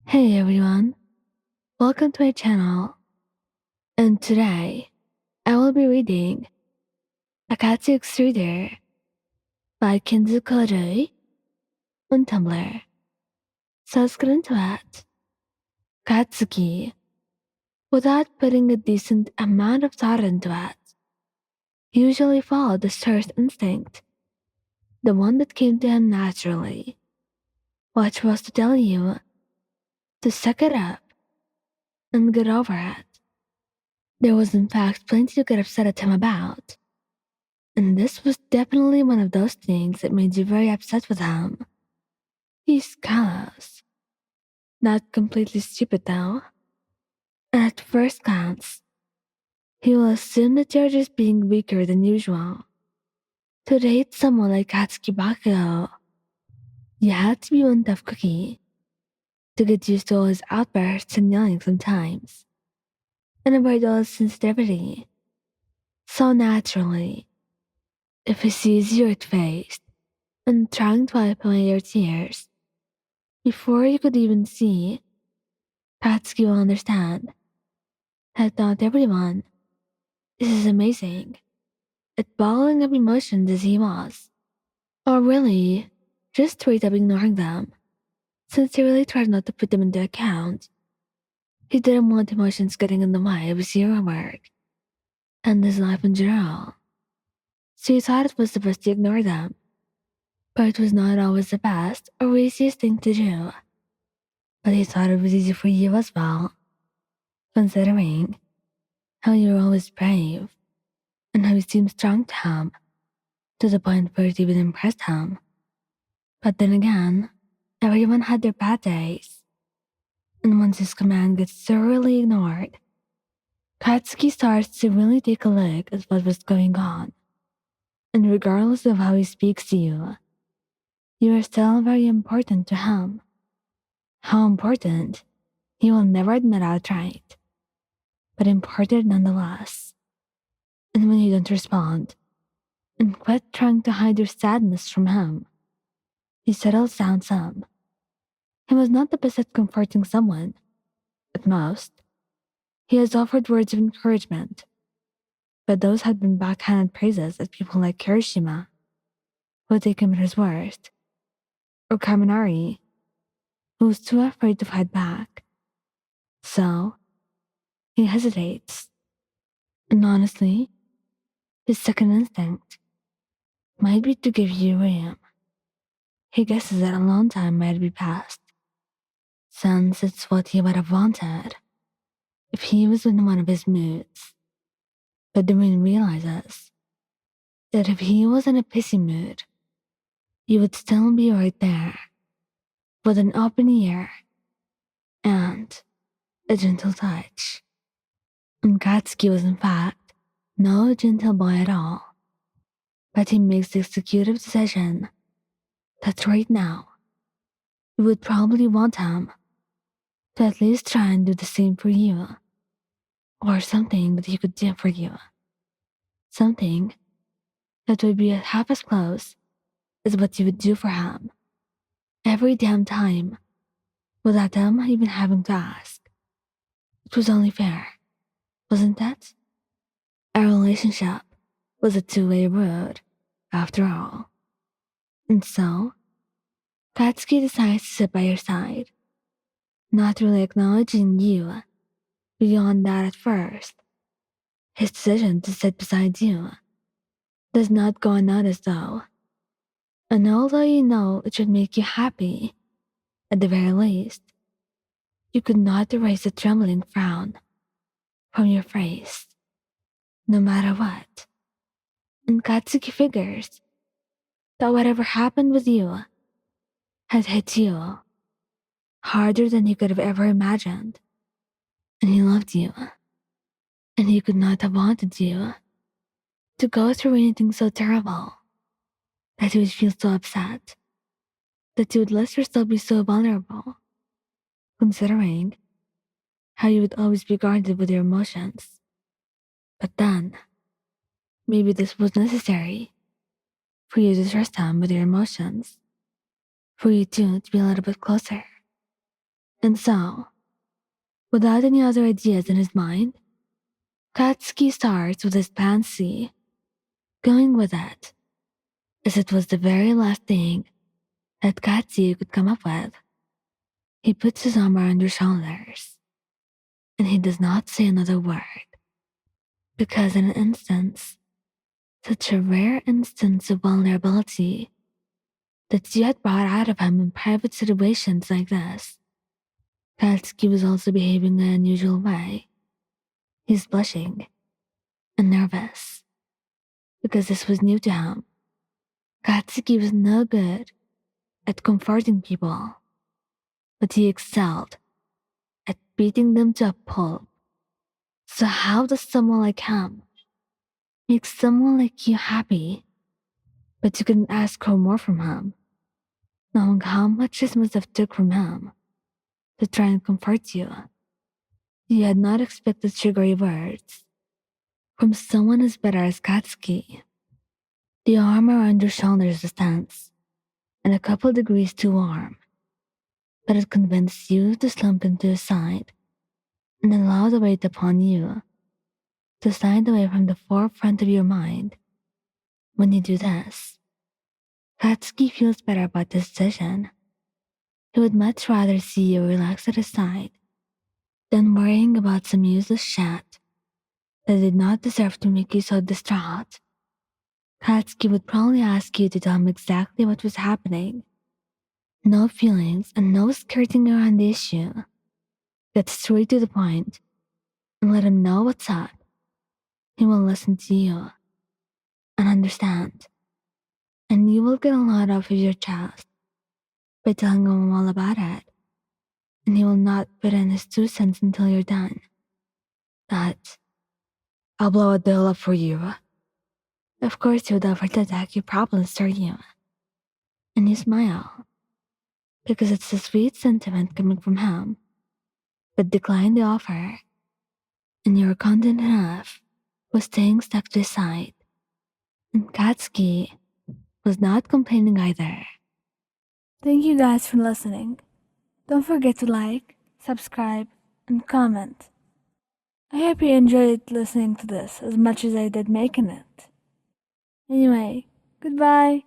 Hey everyone, welcome to my channel, and today I will be reading Akatsu Extruder by Kenzu Kodoi on Tumblr. So let's get into it. Katsuki, without putting a decent amount of thought into it, usually followed the first instinct, the one that came to him naturally, which was to tell you to suck it up and get over it. There was in fact plenty to get upset at him about. And this was definitely one of those things that made you very upset with him. He's callous. Not completely stupid though. And at first glance, he will assume that you're just being weaker than usual. To date someone like Katsuki Bakugou, you had to be one tough cookie to get used to all his outbursts and yelling sometimes. And avoid all his sensitivity. So naturally, if he sees you red-faced and trying to wipe away your tears, before you could even see, Katsuki will understand that not everyone is as amazing at bottling up emotions as he was. Or really, just straight up ignoring them, since he really tried not to put them into account. He didn't want emotions getting in the way of his hero work and his life in general. So he thought it was the best to ignore them. But it was not always the best or easiest thing to do. But he thought it was easy for you as well, considering how you were always brave and how you seemed strong to him, to the point where it even impressed him. But then again, everyone had their bad days. And once his command gets thoroughly ignored, Katsuki starts to really take a look at what was going on. And regardless of how he speaks to you are still very important to him. How important, he will never admit outright, but important nonetheless. And when you don't respond, and quit trying to hide your sadness from him, he settles down some. He was not the best at comforting someone. At most, he has offered words of encouragement, but those had been backhanded praises at people like Kirishima, who take him at his worst, or Kaminari, who was too afraid to fight back. So, he hesitates. And honestly, his second instinct might be to give you room. He guesses that a long time might be past, since it's what he would have wanted if he was in one of his moods. But Doreen realizes that if he was in a pissy mood, you would still be right there, with an open ear and a gentle touch. And Katsuki was in fact no gentle boy at all, but he makes the executive decision that right now you would probably want him to at least try and do the same for you, or something that he could do for you. Something that would be half as close as what you would do for him every damn time without him even having to ask. It was only fair, wasn't it? Our relationship was a two-way road, after all. And so, Katsuki decides to sit by your side, not really acknowledging you beyond that at first. His decision to sit beside you does not go unnoticed though. And although you know it should make you happy, at the very least, you could not erase the trembling frown from your face, no matter what. And Katsuki figures that whatever happened with you had hit you harder than he could have ever imagined. And he loved you, and he could not have wanted you to go through anything so terrible that you would feel so upset, that you would let yourself be so vulnerable, considering how you would always be guarded with your emotions. But then, maybe this was necessary for you to trust him with your emotions, for you two to be a little bit closer. And so, without any other ideas in his mind, Katsuki starts with his plan C, going with it, as it was the very last thing that Katsuki could come up with. He puts his arm around her shoulders, and he does not say another word, because in an instance, such a rare instance of vulnerability that you had brought out of him in private situations like this, Katsuki was also behaving in an unusual way. He's blushing and nervous because this was new to him. Katsuki was no good at comforting people, but he excelled at beating them to a pulp. So how does someone like him make someone like you happy, but you couldn't ask for more from him, knowing how much this must have took from him to try and comfort you? You had not expected sugary words from someone as bitter as Katsuki. The arm around your shoulders is tense and a couple degrees too warm, but it convinced you to slump into his side and allow the weight upon you to slide away from the forefront of your mind. When you do this, Katsuki feels better about this decision. He would much rather see you relax at his side than worrying about some useless shit that did not deserve to make you so distraught. Katsuki would probably ask you to tell him exactly what was happening. No feelings and no skirting around the issue. Get straight to the point and let him know what's up. He will listen to you and understand, and you will get a lot off of your chest by telling him all about it, and he will not put in his 2 cents until you're done. That I'll blow a deal up for you. Of course, he would offer to attack your problems for you, and you smile because it's a sweet sentiment coming from him, but decline the offer, and you are content enough with staying stuck to his side. And Katsuki was not complaining either. Thank you guys for listening. Don't forget to like, subscribe, and comment. I hope you enjoyed listening to this as much as I did making it. Anyway, goodbye.